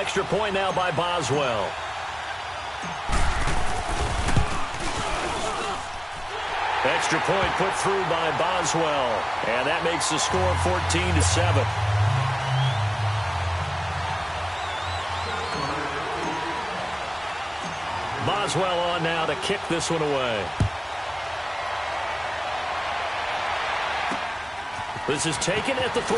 extra point now by Boswell. Extra point put through by Boswell. And that makes the score 14-7. Boswell on now to kick this one away. This is taken at the 3.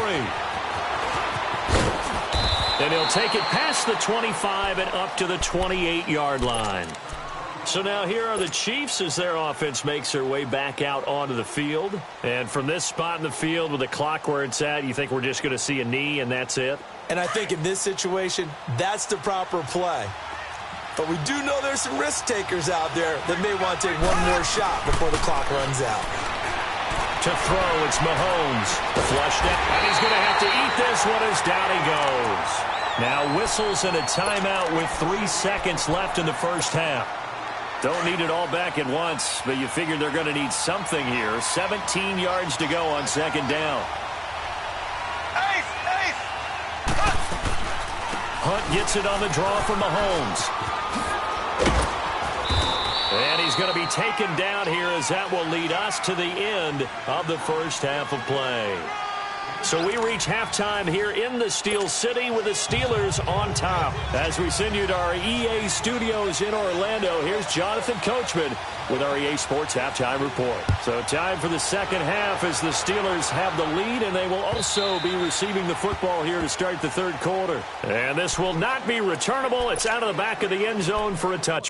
And he'll take it past the 25 and up to the 28-yard line. So now here are the Chiefs as their offense makes their way back out onto the field. And from this spot in the field with the clock where it's at, you think we're just going to see a knee and that's it? And I think in this situation, that's the proper play. But we do know there's some risk takers out there that may want to take one more shot before the clock runs out. To throw, it's Mahomes. Flushed it, and he's going to have to eat this one as down he goes. Now whistles and a timeout with 3 seconds left in the first half. Don't need it all back at once, but you figure they're going to need something here. 17 yards to go on second down. Hunt gets it on the draw from Mahomes. And he's going to be taken down here as that will lead us to the end of the first half of play. So we reach halftime here in the Steel City with the Steelers on top. As we send you to our EA studios in Orlando, here's Jonathan Coachman with our EA Sports Halftime Report. So time for the second half as the Steelers have the lead, and they will also be receiving the football here to start the third quarter. And this will not be returnable. It's out of the back of the end zone for a touch.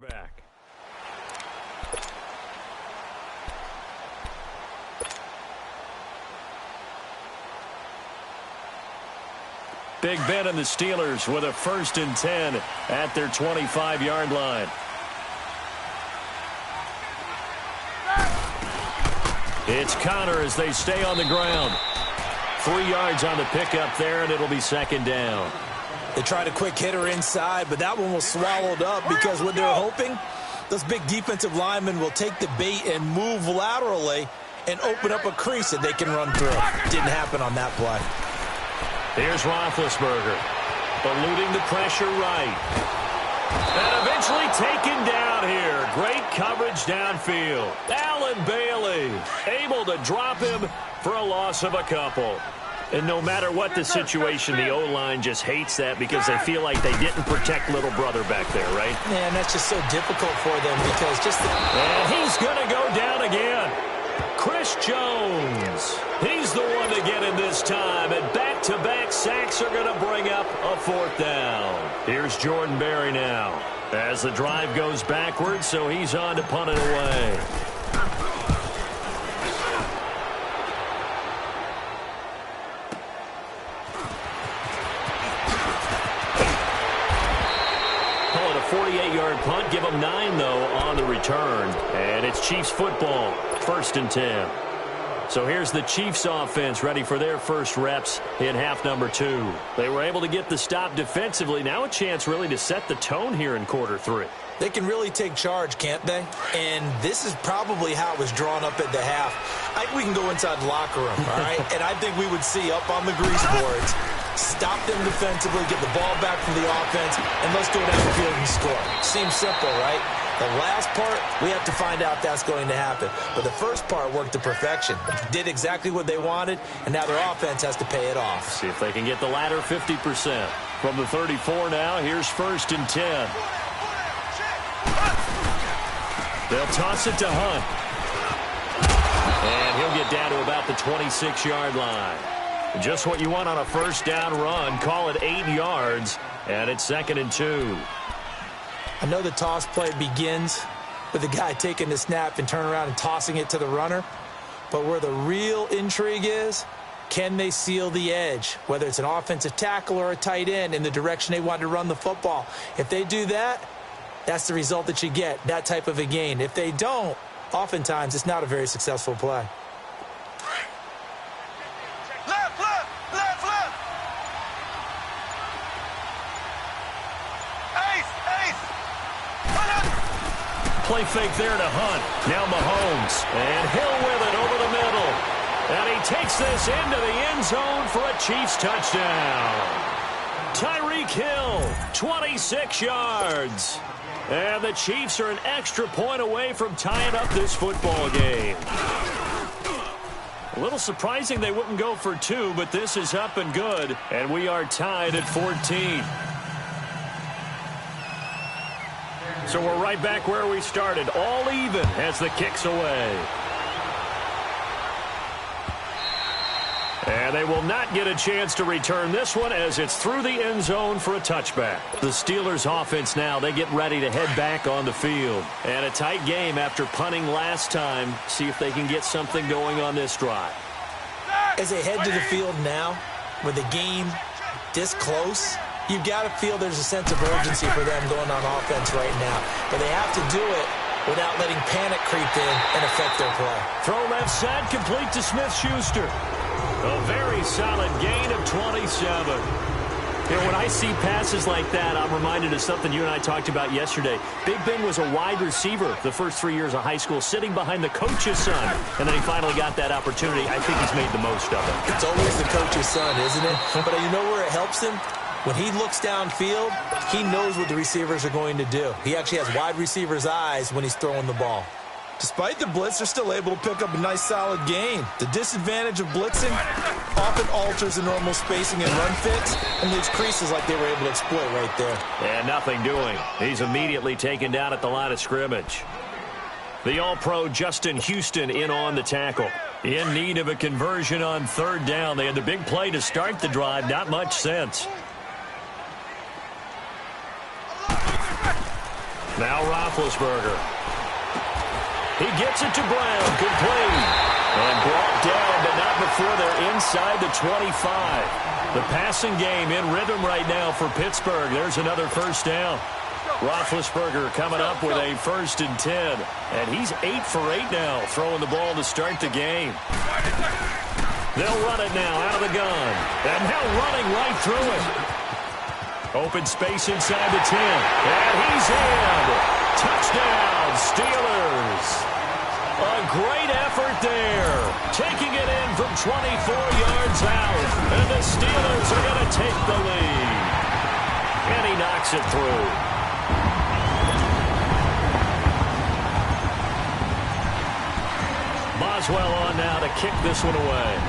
Back. Big Ben and the Steelers with a 1st and 10 at their 25-yard line. It's Connor as they stay on the ground. 3 yards on the pickup there, and it'll be second down. They tried a quick hitter inside, but that one was swallowed up because what they're hoping, those big defensive linemen will take the bait and move laterally and open up a crease that they can run through. Didn't happen on that play. Here's Roethlisberger, eluding the pressure right. And eventually taken down here. Great coverage downfield. Allen Bailey able to drop him for a loss of a couple. And no matter what the situation, the O-line just hates that because they feel like they didn't protect little brother back there, right? Man, that's just so difficult for them because just the... And he's going to go down again. Chris Jones. He's the one to get in this time. And back-to-back sacks are going to bring up a 4th down. Here's Jordan Berry now as the drive goes backwards, so he's on to punt it away. Call it a 48-yard punt. Give them 9, though, on the return. And it's Chiefs football. 1st and 10. So here's the Chiefs offense ready for their first reps in half number 2. They were able to get the stop defensively. Now a chance really to set the tone here in quarter 3. They can really take charge, can't they? And this is probably how it was drawn up at the half. I think we can go inside the locker room, all right? And I think we would see up on the grease boards, stop them defensively, get the ball back from the offense, and let's go downfield and score. Seems simple, right? The last part, we have to find out if that's going to happen. But the first part worked to perfection. Did exactly what they wanted, and now their offense has to pay it off. See if they can get the latter 50%. From the 34 now, here's 1st and 10. They'll toss it to Hunt. And he'll get down to about the 26-yard line. Just what you want on a 1st down run. Call it 8 yards, and it's 2nd and 2. I know the toss play begins with the guy taking the snap and turning around and tossing it to the runner. But where the real intrigue is, can they seal the edge, whether it's an offensive tackle or a tight end, in the direction they want to run the football? If they do that, that's the result that you get, that type of a gain. If they don't, oftentimes it's not a very successful play. Left, left, left, left. Ace. Play fake there to Hunt. Now Mahomes. And Hill with it over the middle. And he takes this into the end zone for a Chiefs touchdown. Tyreek Hill, 26 yards. And the Chiefs are an extra point away from tying up this football game. A little surprising they wouldn't go for 2, but this is up and good. And we are tied at 14. So we're right back where we started, all even as the kick's away. And they will not get a chance to return this one as it's through the end zone for a touchback. The Steelers offense now, they get ready to head back on the field. And a tight game after punting last time. See if they can get something going on this drive. As they head to the field now, with the game this close, you've got to feel there's a sense of urgency for them going on offense right now. But they have to do it without letting panic creep in and affect their play. Throw left side, complete to Smith-Schuster. A very solid gain of 27. You know, when I see passes like that, I'm reminded of something you and I talked about yesterday. Big Ben was a wide receiver the first 3 years of high school, sitting behind the coach's son, and then he finally got that opportunity. I think he's made the most of it. It's always the coach's son, isn't it? But you know where it helps him? When he looks downfield, he knows what the receivers are going to do. He actually has wide receivers' eyes when he's throwing the ball. Despite the blitz, they're still able to pick up a nice, solid gain. The disadvantage of blitzing often alters the normal spacing and run fits and leaves creases like they were able to exploit right there. And nothing doing. He's immediately taken down at the line of scrimmage. The All-Pro Justin Houston in on the tackle. In need of a conversion on third down. They had the big play to start the drive. Not much sense. Now Roethlisberger. He gets it to Brown, complete. And brought down, but not before they're inside the 25. The passing game in rhythm right now for Pittsburgh. There's another first down. Roethlisberger coming up with a 1st and 10. And he's 8 for 8 now, throwing the ball to start the game. They'll run it now out of the gun. And now running right through it. Open space inside the 10. And he's in. Touchdown, Steelers. A great effort there. Taking it in from 24 yards out. And the Steelers are going to take the lead. And he knocks it through. Boswell on now to kick this one away.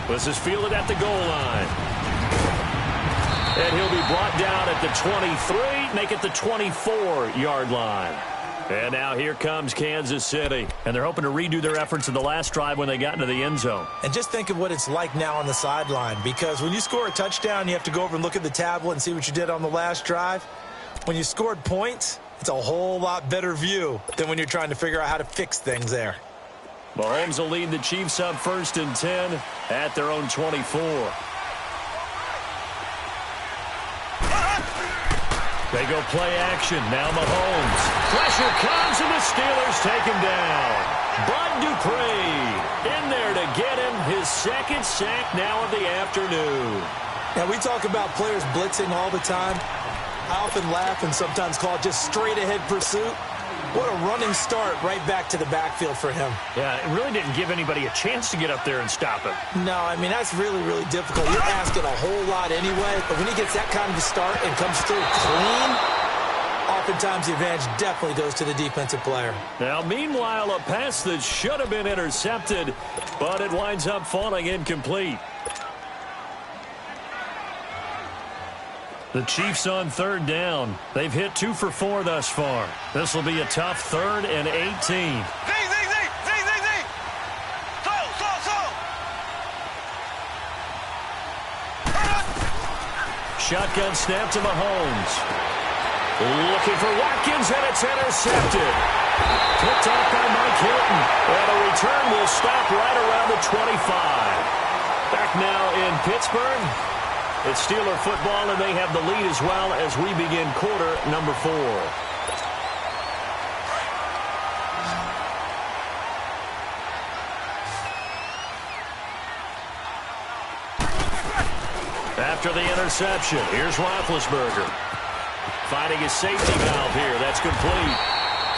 This is fielded at the goal line. And he'll be brought down at the 23, make it the 24-yard line. And now here comes Kansas City. And they're hoping to redo their efforts in the last drive when they got into the end zone. And just think of what it's like now on the sideline, because when you score a touchdown, you have to go over and look at the tablet and see what you did on the last drive. When you scored points, it's a whole lot better view than when you're trying to figure out how to fix things there. Mahomes will lead the Chiefs up 1st and 10 at their own 24. They go play action. Now Mahomes. Pressure comes, and the Steelers take him down. Bud Dupree in there to get him his 2nd sack now of the afternoon. Now, we talk about players blitzing all the time. I often laugh and sometimes call it just straight-ahead pursuit. What a running start right back to the backfield for him. Yeah, it really didn't give anybody a chance to get up there and stop him. No, I mean, that's really, really difficult. You're asking a whole lot anyway, but when he gets that kind of a start and comes through clean, oftentimes the advantage definitely goes to the defensive player. Now, meanwhile, a pass that should have been intercepted, but it winds up falling incomplete. The Chiefs on third down. They've hit 2 for 4 thus far. This will be a tough 3rd and 18. Shotgun snap to Mahomes. Looking for Watkins, and it's intercepted. Picked off by Mike Hilton. And a return will stop right around the 25. Back now in Pittsburgh. It's Steeler football, and they have the lead as well as we begin quarter number 4. After the interception, here's Roethlisberger. Finding his safety valve here. That's complete.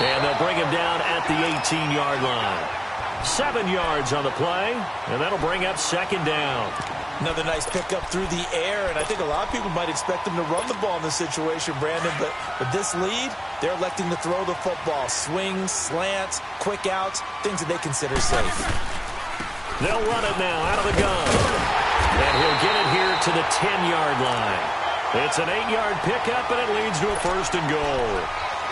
And they'll bring him down at the 18-yard line. 7 yards on the play, and that'll bring up second down. Another nice pickup through the air, and I think a lot of people might expect them to run the ball in this situation, Brandon, but with this lead, they're electing to throw the football. Swings, slants, quick outs, things that they consider safe. They'll run it now out of the gun. And he'll get it here to the 10-yard line. It's an 8-yard pickup, and it leads to a first and goal.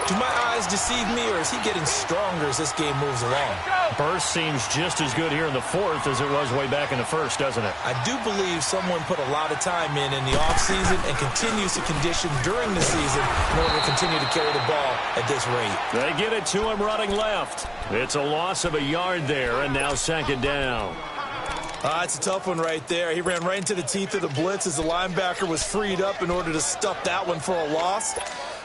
Do my eyes deceive me, or is he getting stronger as this game moves along? Burst seems just as good here in the fourth as it was way back in the first, doesn't it? I do believe someone put a lot of time in the offseason and continues to condition during the season in order to continue to carry the ball at this rate. They get it to him running left. It's a loss of a yard there, and now second down. It's a tough one right there. He ran right into the teeth of the blitz as the linebacker was freed up in order to stuff that one for a loss.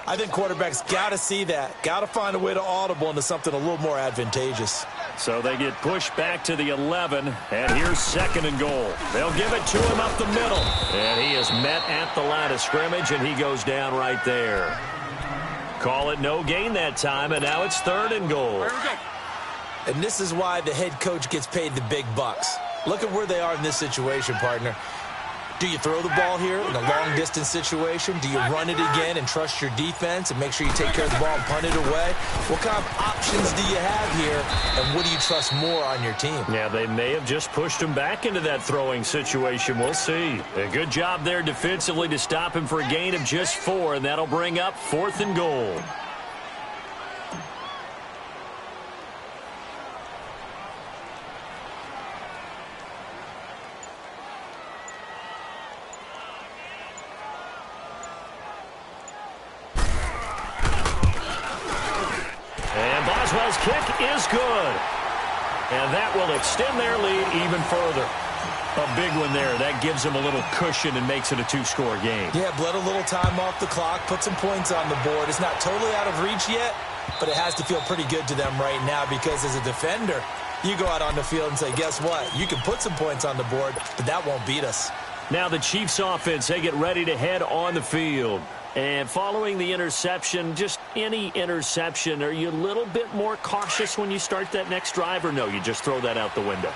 I think quarterbacks got to see that. Got to find a way to audible into something a little more advantageous. So they get pushed back to the 11, and here's second and goal. They'll give it to him up the middle. And he is met at the line of scrimmage, and he goes down right there. Call it no gain that time, and now it's third and goal. And this is why the head coach gets paid the big bucks. Look at where they are in this situation, partner. Do you throw the ball here in a long-distance situation? Do you run it again and trust your defense and make sure you take care of the ball and punt it away? What kind of options do you have here, and what do you trust more on your team? Yeah, they may have just pushed him back into that throwing situation. We'll see. A good job there defensively to stop him for a gain of just 4, and that'll bring up fourth and goal. Boswell's kick is good. And that will extend their lead even further. A big one there. That gives them a little cushion and makes it a 2-score game. Yeah, bled a little time off the clock, put some points on the board. It's not totally out of reach yet, but it has to feel pretty good to them right now because as a defender, you go out on the field and say, guess what? You can put some points on the board, but that won't beat us. Now the Chiefs offense, they get ready to head on the field. And following the interception, just any interception, are you a little bit more cautious when you start that next drive, or no, you just throw that out the window?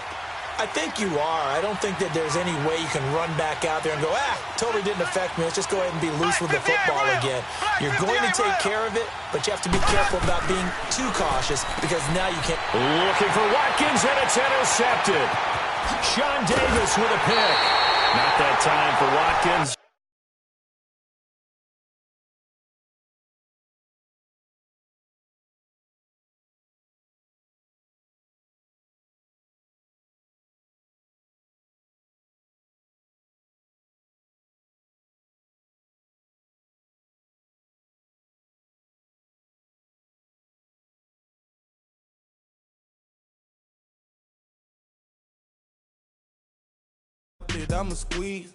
I think you are. I don't think that there's any way you can run back out there and go, totally didn't affect me. Let's just go ahead and be loose with the football again. You're going to take care of it, but you have to be careful about being too cautious because now you can't. Looking for Watkins, and it's intercepted. Sean Davis with a pick. Not that time for Watkins. I'ma squeeze.